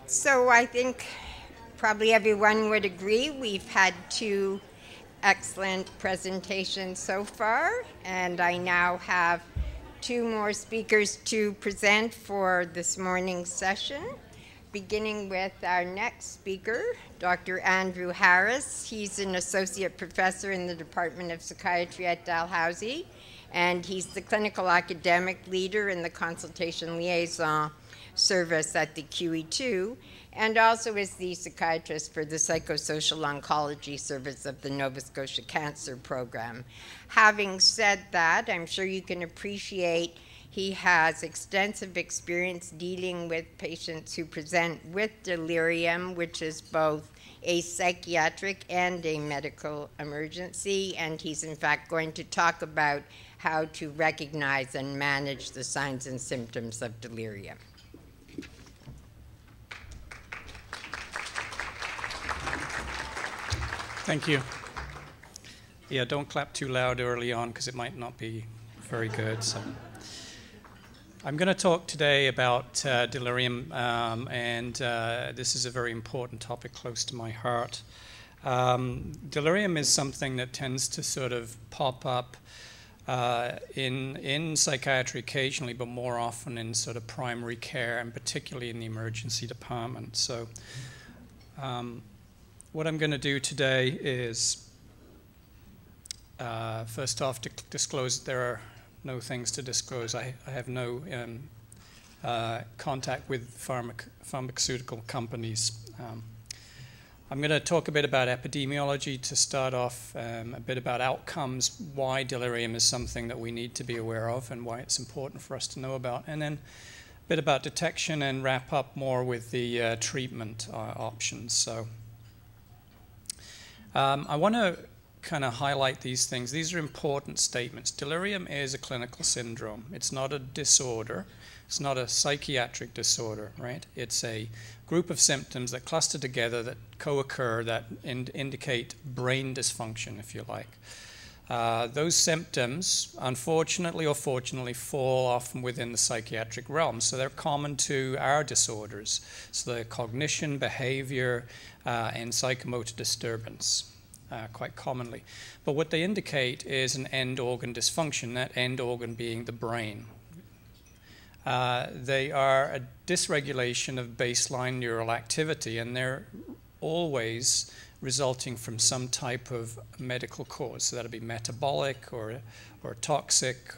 So I think probably everyone would agree we've had two excellent presentations so far, and I now have two more speakers to present for this morning's session, beginning with our next speaker, Dr. Andrew Harris. He's an associate professor in the Department of Psychiatry at Dalhousie, and he's the clinical academic leader in the consultation liaison service at the QE2, and also is the psychiatrist for the psychosocial oncology service of the Nova Scotia Cancer Program. Having said that, I'm sure you can appreciate he has extensive experience dealing with patients who present with delirium, which is both a psychiatric and a medical emergency, and he's in fact going to talk about how to recognize and manage the signs and symptoms of delirium. Thank you. Yeah, don't clap too loud early on because it might not be very good. So, I'm going to talk today about delirium, and this is a very important topic close to my heart. Delirium is something that tends to sort of pop up in psychiatry occasionally, but more often in sort of primary care, and particularly in the emergency department. So, what I'm going to do today is, first off, to disclose there are no things to disclose. I have no contact with pharmaceutical companies. I'm going to talk a bit about epidemiology to start off, a bit about outcomes, why delirium is something that we need to be aware of and why it's important for us to know about, and then a bit about detection and wrap up more with the treatment options. So I want to kind of highlight these things. These are important statements. Delirium is a clinical syndrome. It's not a disorder. It's not a psychiatric disorder, right? It's a group of symptoms that cluster together, that co-occur, that indicate brain dysfunction, if you like. Those symptoms, unfortunately or fortunately, fall often within the psychiatric realm. So they're common to our disorders. So they're cognition, behavior, and psychomotor disturbance, quite commonly. But what they indicate is an end organ dysfunction, that end organ being the brain. They are a dysregulation of baseline neural activity, and they're always resulting from some type of medical cause. So that'll be metabolic or toxic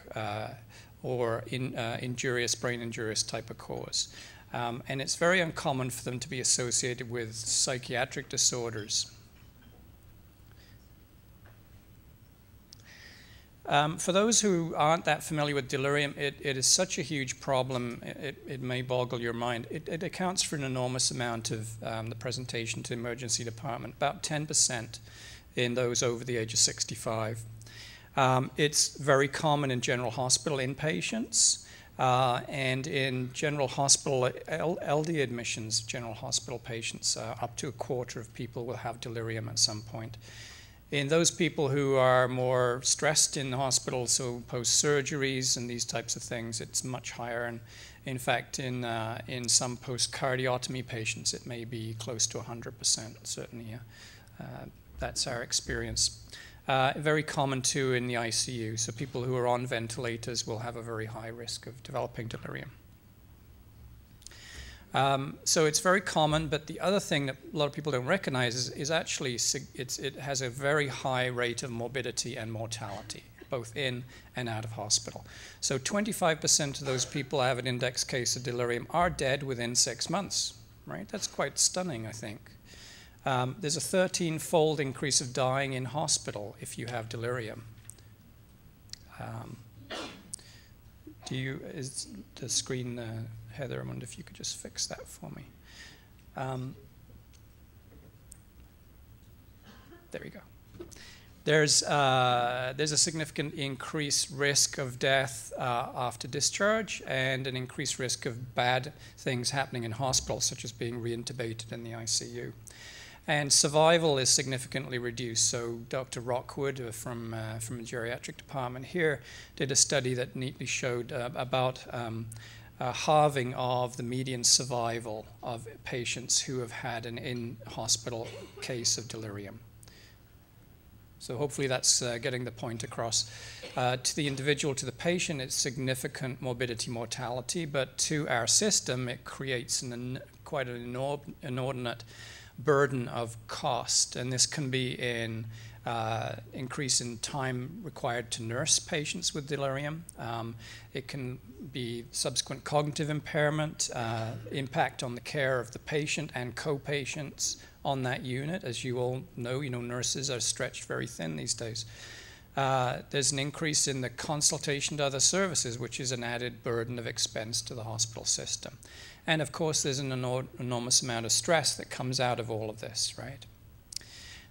or injurious, brain injurious type of cause. And it's very uncommon for them to be associated with psychiatric disorders. For those who aren't that familiar with delirium, it is such a huge problem, it may boggle your mind. It accounts for an enormous amount of the presentation to the emergency department, about 10% in those over the age of 65. It's very common in general hospital inpatients, and in general hospital, LD admissions, general hospital patients, up to a quarter of people will have delirium at some point. In those people who are more stressed in the hospital, so post-surgeries and these types of things, it's much higher. And in fact, in some post-cardiotomy patients, it may be close to 100%, certainly. That's our experience. Very common, too, in the ICU. So people who are on ventilators will have a very high risk of developing delirium. So it's very common, but the other thing that a lot of people don't recognize is actually it has a very high rate of morbidity and mortality, both in and out of hospital. So 25% of those people who have an index case of delirium are dead within 6 months, right? That's quite stunning, I think. There's a 13-fold increase of dying in hospital if you have delirium. Is the screen... Heather, I wonder if you could just fix that for me. There we go. There's a significant increased risk of death after discharge and an increased risk of bad things happening in hospital, such as being reintubated in the ICU. And survival is significantly reduced. So Dr. Rockwood from the geriatric department here did a study that neatly showed about halving of the median survival of patients who have had an in-hospital case of delirium. So hopefully that's getting the point across. To the individual, to the patient, it's significant morbidity mortality, but to our system, it creates quite an inordinate burden of cost. And this can be in increase in time required to nurse patients with delirium. It can be subsequent cognitive impairment, impact on the care of the patient and co-patients on that unit. As you all know, nurses are stretched very thin these days. There's an increase in the consultation to other services, which is an added burden of expense to the hospital system. And of course, there's an enormous amount of stress that comes out of all of this, right?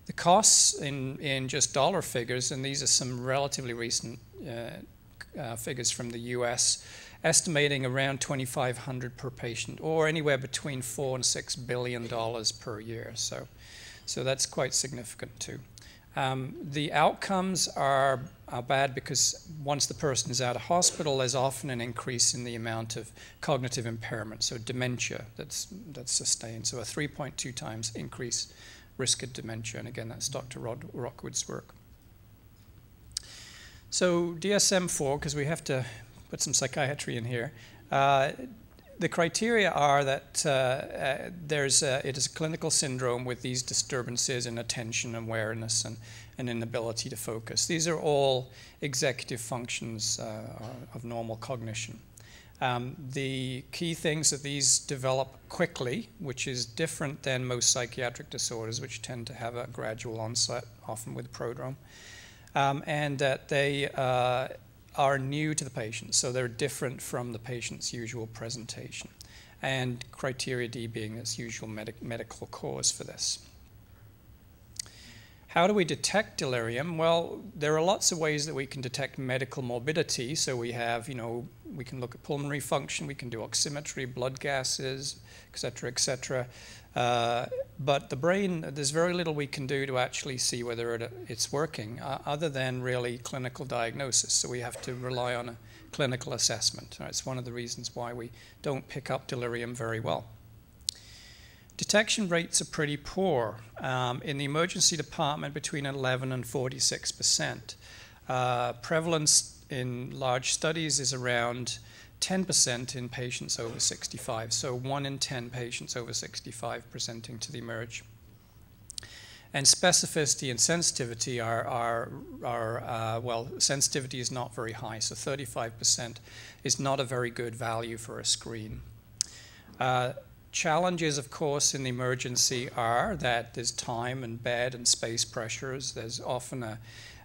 The costs in just dollar figures, and these are some relatively recent figures from the US, estimating around $2,500 per patient, or anywhere between $4 and $6 billion per year. So that's quite significant too. The outcomes are bad because once the person is out of hospital, there's often an increase in the amount of cognitive impairment, so dementia that's sustained. So a 3.2 times increase risk of dementia, and again, that's Dr. Rockwood's work. So DSM-4, because we have to put some psychiatry in here, the criteria are that it is a clinical syndrome with these disturbances in attention, awareness, and an inability to focus. These are all executive functions of normal cognition. The key things that these develop quickly, which is different than most psychiatric disorders, which tend to have a gradual onset, often with prodrome, and that they are new to the patient, so they're different from the patient's usual presentation, and criteria D being its usual medical cause for this. How do we detect delirium? Well, there are lots of ways that we can detect medical morbidity. So we have, we can look at pulmonary function, we can do oximetry, blood gases, et cetera, but the brain, there's very little we can do to actually see whether it's working, other than really clinical diagnosis. So we have to rely on a clinical assessment. It's one of the reasons why we don't pick up delirium very well. Detection rates are pretty poor. In the emergency department, between 11 and 46%. Prevalence in large studies is around 10% in patients over 65. So 1 in 10 patients over 65 presenting to the emerge. And specificity and sensitivity well, sensitivity is not very high. So 35% is not a very good value for a screen. Challenges, of course, in the emergency are that there's time and bed and space pressures. There's often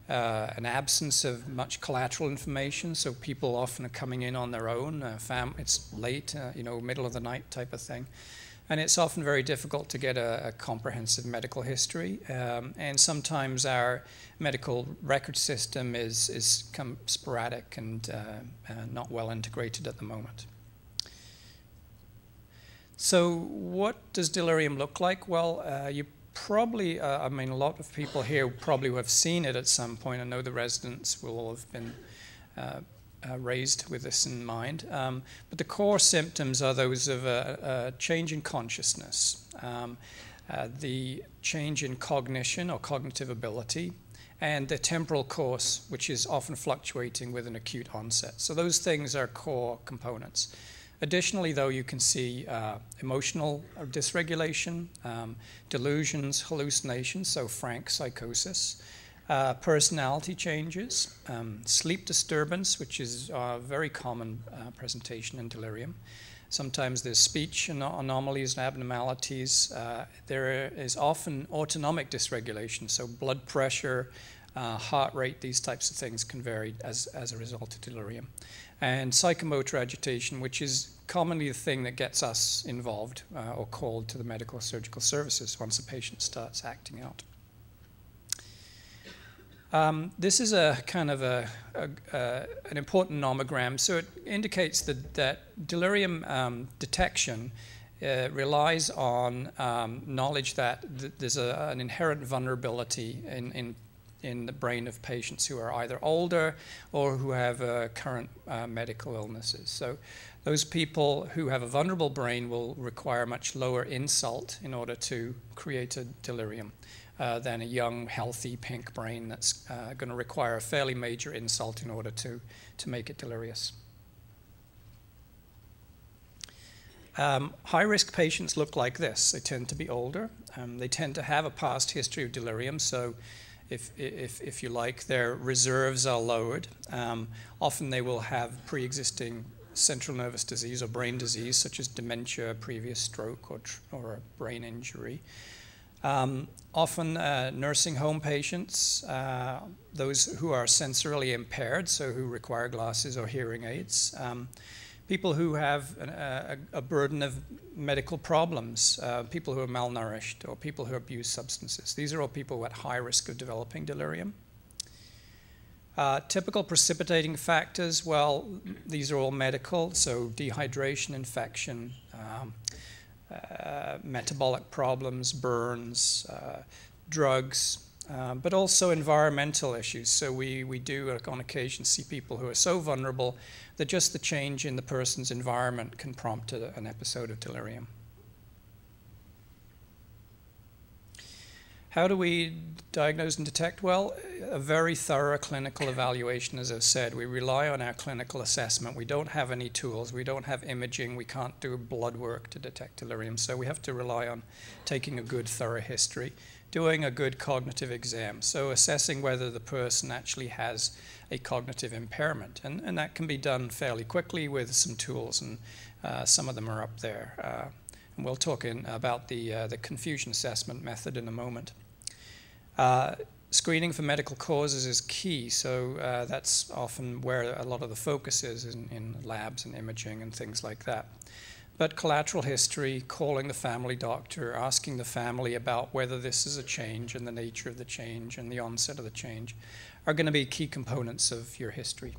an absence of much collateral information, so people often are coming in on their own. It's late, middle of the night type of thing. And it's often very difficult to get a comprehensive medical history. And sometimes our medical record system is sporadic and not well integrated at the moment. So what does delirium look like? Well, you probably, a lot of people here probably have seen it at some point. I know the residents will all have been raised with this in mind. But the core symptoms are those of a change in consciousness, the change in cognition or cognitive ability, and the temporal course, which is often fluctuating with an acute onset. So those things are core components. Additionally, though, you can see emotional dysregulation, delusions, hallucinations, so frank psychosis, personality changes, sleep disturbance, which is a very common presentation in delirium. Sometimes there's speech anomalies and abnormalities. There is often autonomic dysregulation, so blood pressure, heart rate, these types of things can vary as a result of delirium. And psychomotor agitation, which is commonly the thing that gets us involved or called to the medical surgical services once a patient starts acting out. This is a kind of an important nomogram. So it indicates that delirium detection relies on knowledge that there's an inherent vulnerability in the brain of patients who are either older or who have current medical illnesses. So Those people who have a vulnerable brain will require much lower insult in order to create a delirium than a young, healthy, pink brain that's going to require a fairly major insult in order to make it delirious. High-risk patients look like this. They tend to be older. They tend to have a past history of delirium, so if you like, their reserves are lowered. Often they will have pre-existing central nervous disease or brain disease, such as dementia, previous stroke, or a brain injury. Often nursing home patients, those who are sensorily impaired, so who require glasses or hearing aids. People who have a burden of medical problems, people who are malnourished, or people who abuse substances. These are all people at high risk of developing delirium. Typical precipitating factors, well, these are all medical, so dehydration, infection, metabolic problems, burns, drugs, but also environmental issues. So we do on occasion see people who are so vulnerable that just the change in the person's environment can prompt an episode of delirium. How do we diagnose and detect? Well, a very thorough clinical evaluation, as I've said. We rely on our clinical assessment. We don't have any tools. We don't have imaging. We can't do blood work to detect delirium. So we have to rely on taking a good, thorough history, doing a good cognitive exam, so assessing whether the person actually has a cognitive impairment. And that can be done fairly quickly with some tools, and some of them are up there. And we'll talk about the confusion assessment method in a moment. Screening for medical causes is key, so that's often where a lot of the focus is in labs and imaging and things like that. But collateral history, calling the family doctor, asking the family about whether this is a change and the nature of the change and the onset of the change are going to be key components of your history.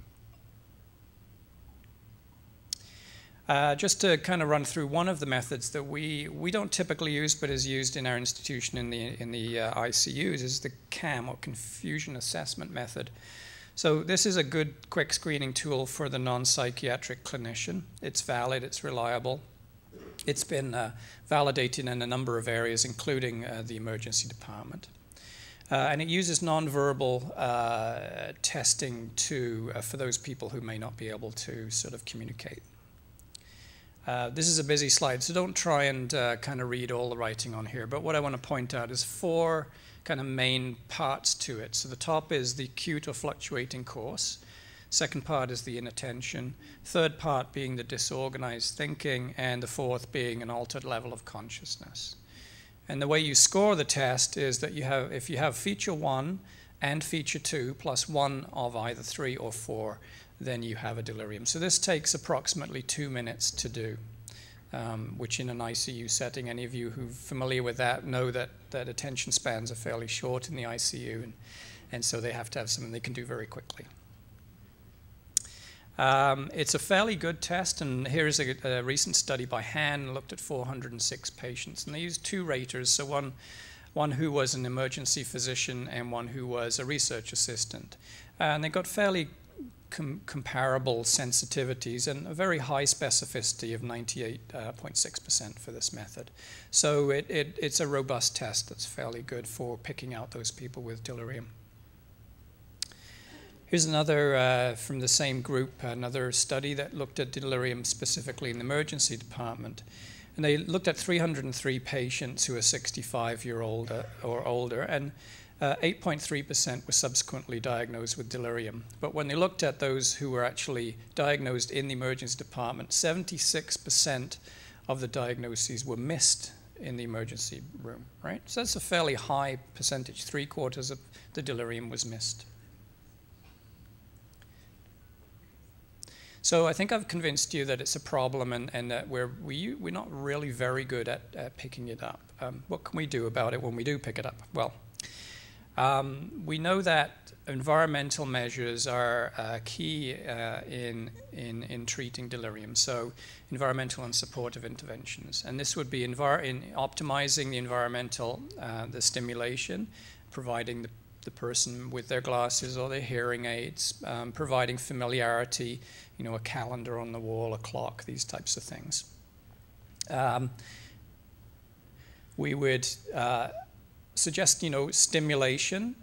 Just to kind of run through one of the methods that we don't typically use but is used in our institution in the ICUs is the CAM, or Confusion Assessment Method. So this is a good quick screening tool for the non-psychiatric clinician. It's valid, it's reliable. It's been validated in a number of areas, including the emergency department. And it uses nonverbal testing for those people who may not be able to sort of communicate. This is a busy slide, so don't try and kind of read all the writing on here. But what I want to point out is 4 kind of main parts to it. So the top is the acute or fluctuating course. Second part is the inattention. Third part being the disorganized thinking. And the fourth being an altered level of consciousness. And the way you score the test is that if you have feature 1 and feature 2 plus 1 of either 3 or 4, then you have a delirium. So this takes approximately 2 minutes to do, which in an ICU setting, any of you who are familiar with that know that attention spans are fairly short in the ICU, and so they have to have something they can do very quickly. It's a fairly good test, and here's a recent study by Han, looked at 406 patients, and they used 2 raters, so one who was an emergency physician and one who was a research assistant. And they got fairly comparable sensitivities and a very high specificity of 98.6% for this method. So it's a robust test that's fairly good for picking out those people with delirium. Here's another from the same group, another study that looked at delirium specifically in the emergency department. And they looked at 303 patients who are 65-year-old or older, and 8.3% were subsequently diagnosed with delirium. But when they looked at those who were actually diagnosed in the emergency department, 76% of the diagnoses were missed in the emergency room, right? So that's a fairly high percentage. 3/4 of the delirium was missed. So I think I've convinced you that it's a problem and that we're not really very good at picking it up. What can we do about it when we do pick it up? Well, we know that environmental measures are key in treating delirium, so environmental and supportive interventions. And this would be in optimizing the environmental, the stimulation, providing the person with their glasses or their hearing aids, providing familiarity, a calendar on the wall, a clock, these types of things. We would suggest, stimulation,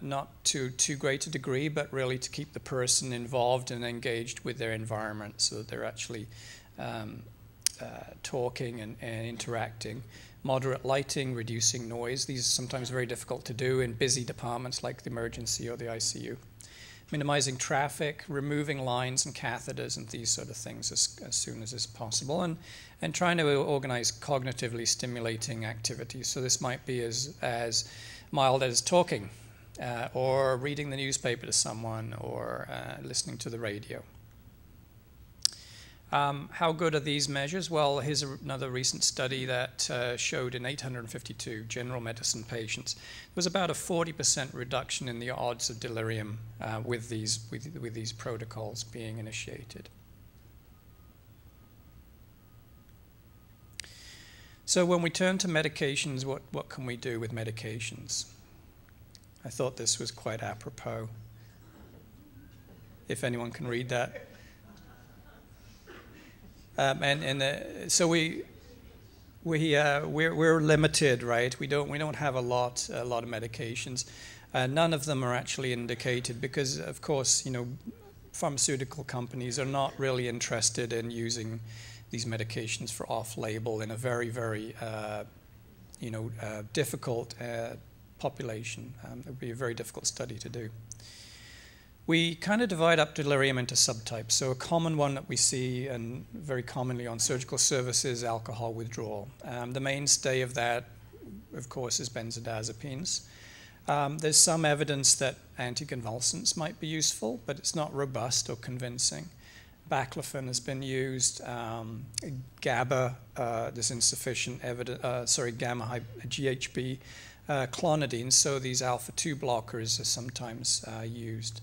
not to too great a degree, but really to keep the person involved and engaged with their environment so that they're actually talking and interacting. Moderate lighting, reducing noise. These are sometimes very difficult to do in busy departments like the emergency or the ICU. Minimizing traffic, removing lines and catheters and these sort of things as soon as is possible, and trying to organize cognitively stimulating activities. So this might be as mild as talking or reading the newspaper to someone or listening to the radio. How good are these measures? Well, here's another recent study that showed in 852 general medicine patients, there was about a 40% reduction in the odds of delirium with these protocols being initiated. So when we turn to medications, what can we do with medications? I thought this was quite apropos. If anyone can read that. So we're limited, right? We don't have a lot of medications. None of them are actually indicated because, of course, pharmaceutical companies are not really interested in using these medications for off-label in a very, very difficult population. It would be a very difficult study to do. We kind of divide up delirium into subtypes. So a common one that we see and very commonly on surgical services is alcohol withdrawal. The mainstay of that, of course, is benzodiazepines. There's some evidence that anticonvulsants might be useful, but it's not robust or convincing. Baclofen has been used. GABA, there's insufficient evidence, gamma GHB, clonidine, so these alpha-2 blockers are sometimes used.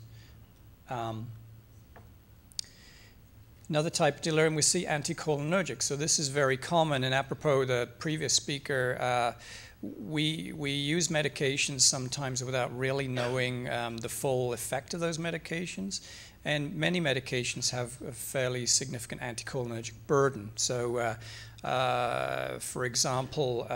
Another type of delirium we see anticholinergic. So this is very common, and apropos the previous speaker, we use medications sometimes without really knowing the full effect of those medications. And many medications have a fairly significant anticholinergic burden. So, for example,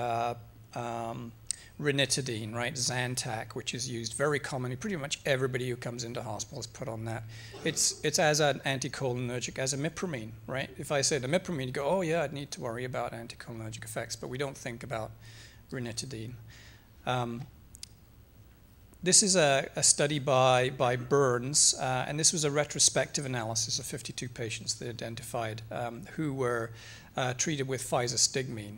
ranitidine, right, Zantac, which is used very commonly. Pretty much everybody who comes into hospital is put on that. It's as an anticholinergic as imipramine, right? If I said imipramine, you go, oh yeah, I'd need to worry about anticholinergic effects, but we don't think about ranitidine. This is a study by Burns, and this was a retrospective analysis of 52 patients they identified who were treated with physostigmine.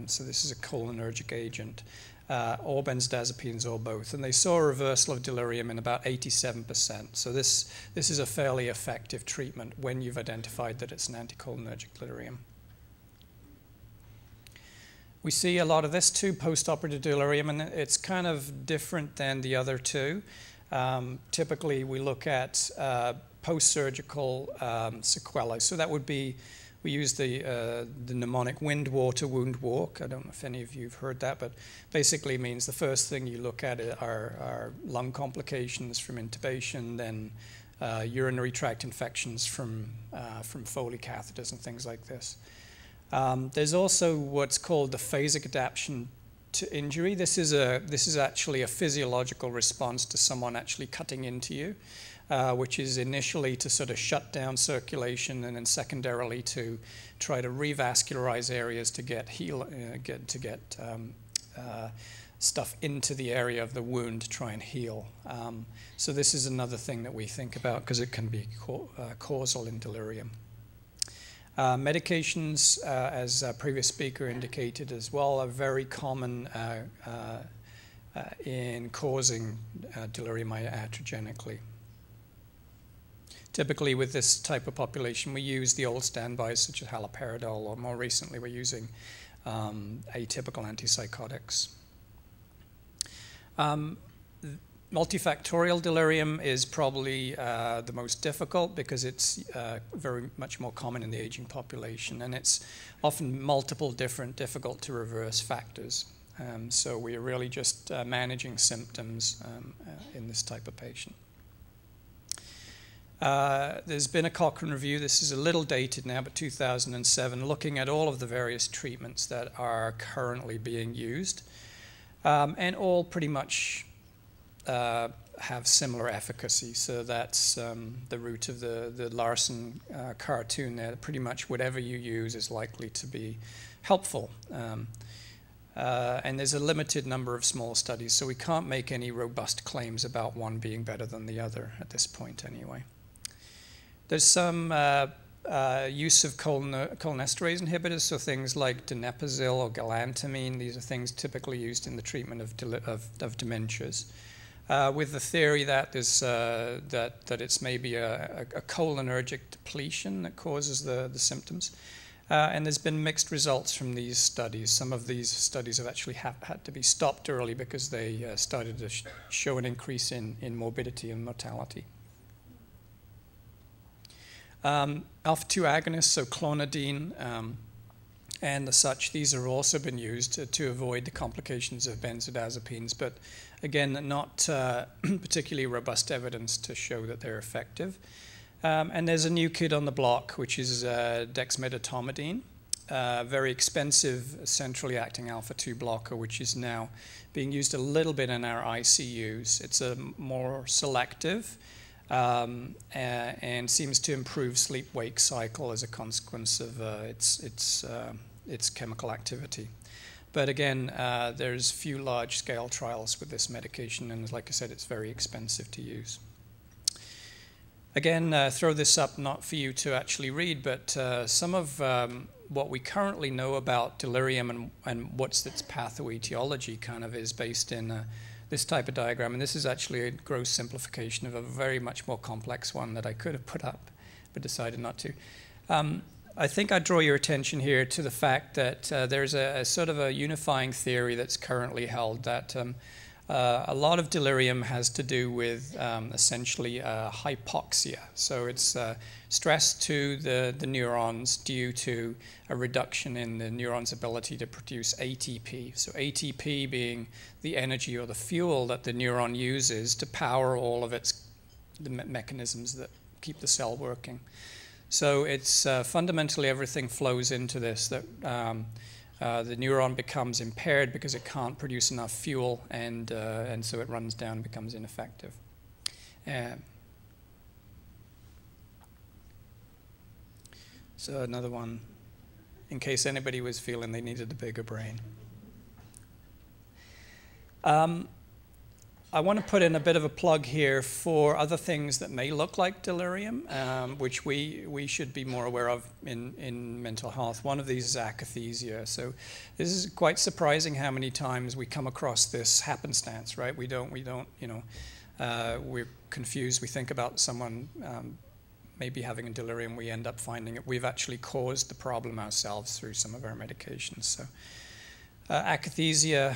So this is a cholinergic agent, or benzodiazepines or both. And they saw a reversal of delirium in about 87%. So this is a fairly effective treatment when you've identified that it's an anticholinergic delirium. We see a lot of this too, post-operative delirium, and it's kind of different than the other two. Typically, we look at post-surgical sequelae. So that would be, we use the mnemonic wind, water, wound, walk. I don't know if any of you have heard that, but basically means the first thing you look at are lung complications from intubation, then urinary tract infections from Foley catheters and things like this. There's also what's called the phasic adaption to injury. This is actually a physiological response to someone actually cutting into you, which is initially to sort of shut down circulation, and then secondarily to try to revascularize areas to get stuff into the area of the wound to try and heal. So this is another thing that we think about because it can be causal in delirium. Medications, as a previous speaker indicated as well, are very common in causing delirium iatrogenically. Typically with this type of population, we use the old standbys such as haloperidol, or more recently we're using atypical antipsychotics. Multifactorial delirium is probably the most difficult because it's very much more common in the aging population, and it's often multiple different difficult to reverse factors. So we are really just managing symptoms in this type of patient. There's been a Cochrane review, this is a little dated now, but 2007, looking at all of the various treatments that are currently being used, and all pretty much have similar efficacy. So that's the root of the Larson cartoon there. Pretty much whatever you use is likely to be helpful. And there's a limited number of small studies, so we can't make any robust claims about one being better than the other at this point anyway. There's some use of cholinesterase inhibitors, so things like donepezil or galantamine. These are things typically used in the treatment of dementias, with the theory that there's that it's maybe a cholinergic depletion that causes the symptoms. And there's been mixed results from these studies. Some of these studies have actually had to be stopped early because they started to show an increase in morbidity and mortality. Alpha-2 agonists, so clonidine and the such, these have also been used to avoid the complications of benzodiazepines, but again, not particularly robust evidence to show that they're effective. And there's a new kid on the block, which is dexmedetomidine, very expensive centrally acting alpha-2 blocker, which is now being used a little bit in our ICUs. It's a more selective and seems to improve sleep-wake cycle as a consequence of its chemical activity. But again, there's few large-scale trials with this medication, and like I said, it's very expensive to use. Again, throw this up not for you to actually read, but some of what we currently know about delirium and what's its pathoetiology kind of is based in this type of diagram. And this is actually a gross simplification of a very much more complex one that I could have put up, but decided not to. I think I draw your attention here to the fact that there's a sort of a unifying theory that's currently held that a lot of delirium has to do with essentially hypoxia. So it's stress to the neurons due to a reduction in the neuron's ability to produce ATP. So ATP being the energy or the fuel that the neuron uses to power all of the mechanisms that keep the cell working. So it's fundamentally everything flows into this, that the neuron becomes impaired because it can't produce enough fuel, and so it runs down and becomes ineffective. So another one, in case anybody was feeling they needed a bigger brain. I want to put in a bit of a plug here for other things that may look like delirium, which we should be more aware of in mental health. One of these is akathisia. So this is quite surprising how many times we come across this happenstance, right? We don't, you know, we're confused. We think about someone maybe having a delirium. We end up finding it. We've actually caused the problem ourselves through some of our medications. So akathisia,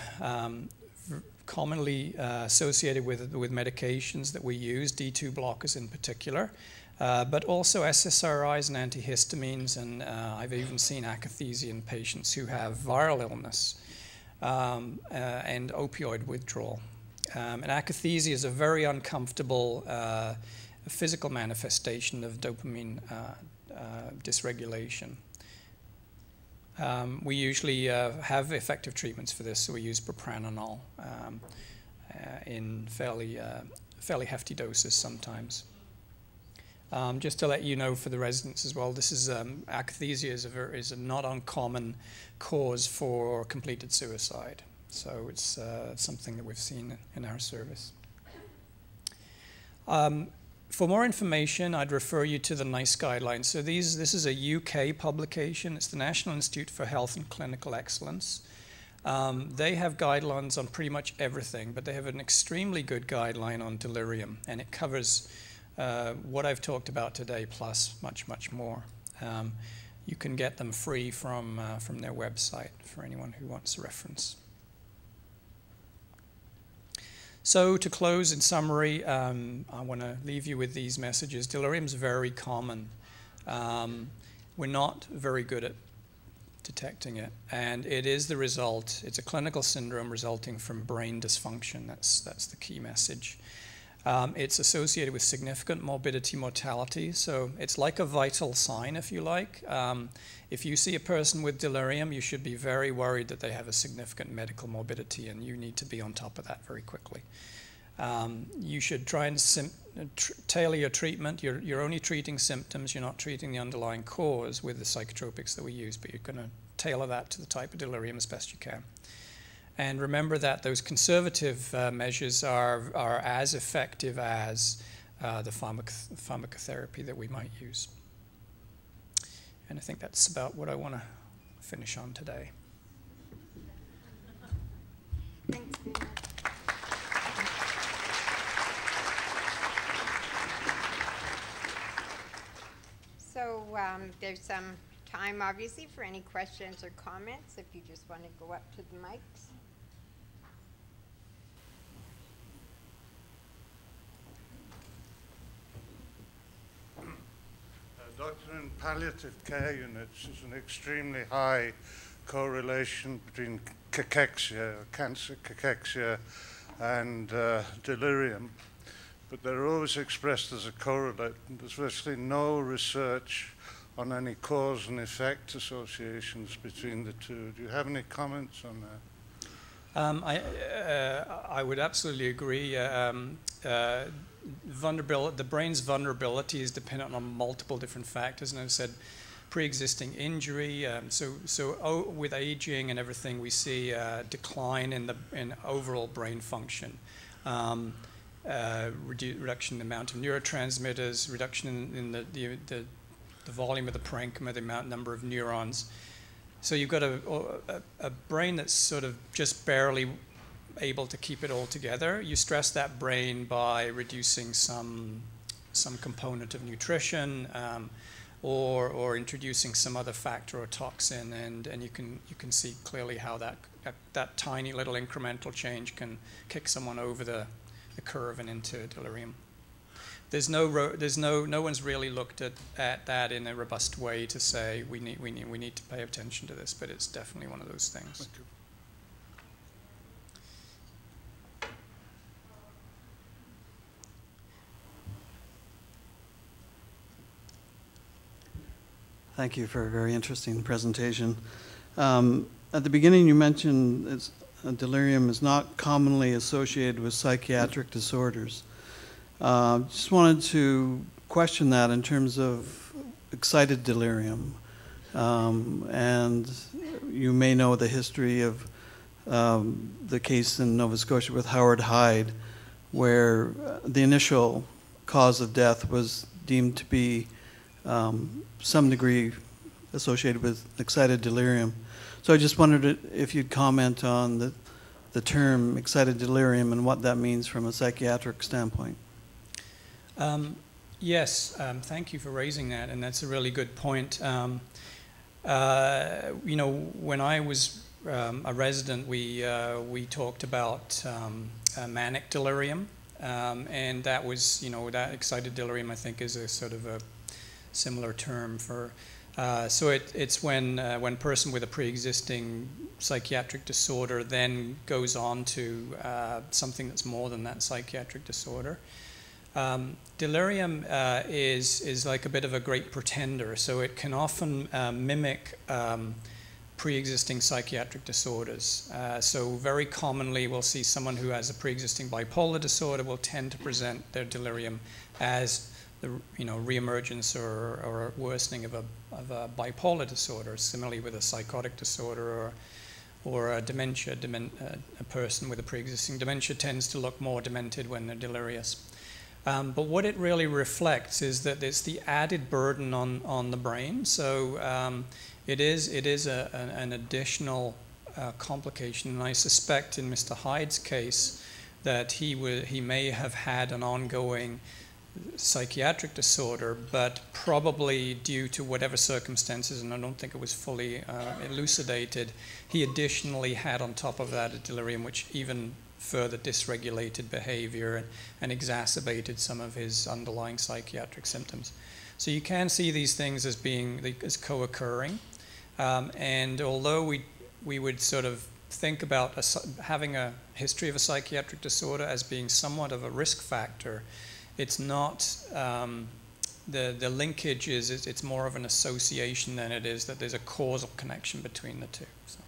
commonly associated with medications that we use, D2 blockers in particular, but also SSRIs and antihistamines, and I've even seen akathisia in patients who have viral illness and opioid withdrawal. And akathisia is a very uncomfortable physical manifestation of dopamine dysregulation. We usually have effective treatments for this, so we use propranolol in fairly hefty doses sometimes. Just to let you know for the residents as well, this is akathisia is a not uncommon cause for completed suicide, so it's something that we've seen in our service. For more information, I'd refer you to the NICE guidelines. So this is a UK publication. It's the National Institute for Health and Clinical Excellence. They have guidelines on pretty much everything, but they have an extremely good guideline on delirium, and it covers what I've talked about today, plus much, much more. You can get them free from their website for anyone who wants a reference. So to close, in summary, I want to leave you with these messages. Delirium is very common. We're not very good at detecting it. And it is the result, it's a clinical syndrome resulting from brain dysfunction. That's the key message. It's associated with significant morbidity, mortality, so it's like a vital sign, if you like. If you see a person with delirium, you should be very worried that they have a significant medical morbidity, and you need to be on top of that very quickly. You should try and tailor your treatment. You're only treating symptoms, you're not treating the underlying cause with the psychotropics that we use, but you're going to tailor that to the type of delirium as best you can. And remember that those conservative measures are as effective as the pharmacotherapy that we might use. And I think that's about what I want to finish on today. Thanks very much. So there's some time, obviously, for any questions or comments, if you just want to go up to the mics. Doctor, in palliative care units, there's an extremely high correlation between cachexia, cancer cachexia, and delirium. But they're always expressed as a correlate. There's virtually no research on any cause and effect associations between the two. Do you have any comments on that? I would absolutely agree. The brain's vulnerability is dependent on multiple different factors, and as I said, pre-existing injury. So with aging and everything, we see a decline in overall brain function. Reduction in the amount of neurotransmitters, reduction in the volume of the parenchyma, the number of neurons. So you've got a brain that's sort of just barely able to keep it all together. You stress that brain by reducing some component of nutrition, or introducing some other factor or toxin, and you can see clearly how that tiny little incremental change can kick someone over the curve and into delirium. No one's really looked at that in a robust way to say we need to pay attention to this, but it's definitely one of those things. Thank you. Thank you for a very interesting presentation. At the beginning, you mentioned delirium is not commonly associated with psychiatric disorders. Just wanted to question that in terms of excited delirium. And you may know the history of the case in Nova Scotia with Howard Hyde, where the initial cause of death was deemed to be some degree associated with excited delirium. So I just wondered if you'd comment on the term excited delirium and what that means from a psychiatric standpoint. Yes, thank you for raising that, and that's a really good point. When I was a resident, we talked about manic delirium, and that was, that excited delirium, I think, is a sort of a similar term for. So it's when a person with a pre-existing psychiatric disorder then goes on to something that's more than that psychiatric disorder. Delirium is like a bit of a great pretender, so it can often mimic pre-existing psychiatric disorders. So very commonly we'll see someone who has a pre-existing bipolar disorder will tend to present their delirium as the reemergence or worsening of a bipolar disorder. Similarly with a psychotic disorder or a dementia, a person with a pre-existing dementia tends to look more demented when they're delirious. But what it really reflects is that it's the added burden on the brain. So it is an additional complication, and I suspect in Mr. Hyde's case that he may have had an ongoing psychiatric disorder, but probably due to whatever circumstances, and I don't think it was fully elucidated, he additionally had on top of that a delirium which even further dysregulated behavior and exacerbated some of his underlying psychiatric symptoms. So you can see these things as co-occurring. And although we would sort of think about having a history of a psychiatric disorder as being somewhat of a risk factor, it's not, the linkage is, it's more of an association than it is that there's a causal connection between the two. So.